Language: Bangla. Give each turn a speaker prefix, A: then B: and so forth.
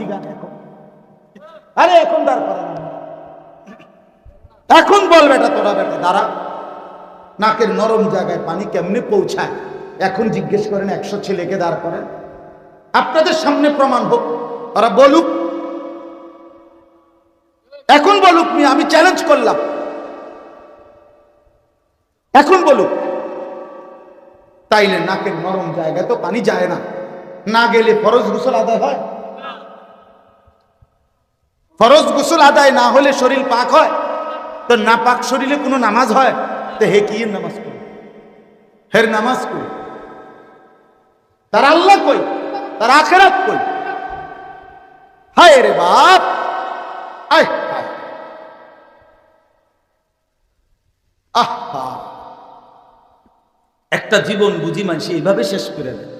A: জিগান এখন। আরে এখন দাঁড় করা না, এখন বল বেটা, তোরা বেটা দাঁড়া, নাকের নরম জায়গায় পানি কেমনে পৌঁছায় এখন জিজ্ঞেস করেন। 100 ছেলেকে দাঁড় করেন, আপনাদের সামনে প্রমাণ হোক, ওরা বলুক, এখন বলুক। আমি চ্যালেঞ্জ করলাম, এখন বলুক। তাইলে নাকের নরম জায়গায় তো পানি যায় না, না গেলে ফরজ গোসল আদায় হয়? ফরজ গোসল আদায় না হলে শরীর পাক হয়? তো না পাক শরীরে কোনো নামাজ হয়? তো হে কি নামাজ করি, হের নামাজ করি, তার আল্লাহ কই, তার আখেরাত কই? হায় রে বাপ, আয় হায়, আহা, একটা জীবন বুঝি মানুষ এইভাবে শেষ করে দেয়।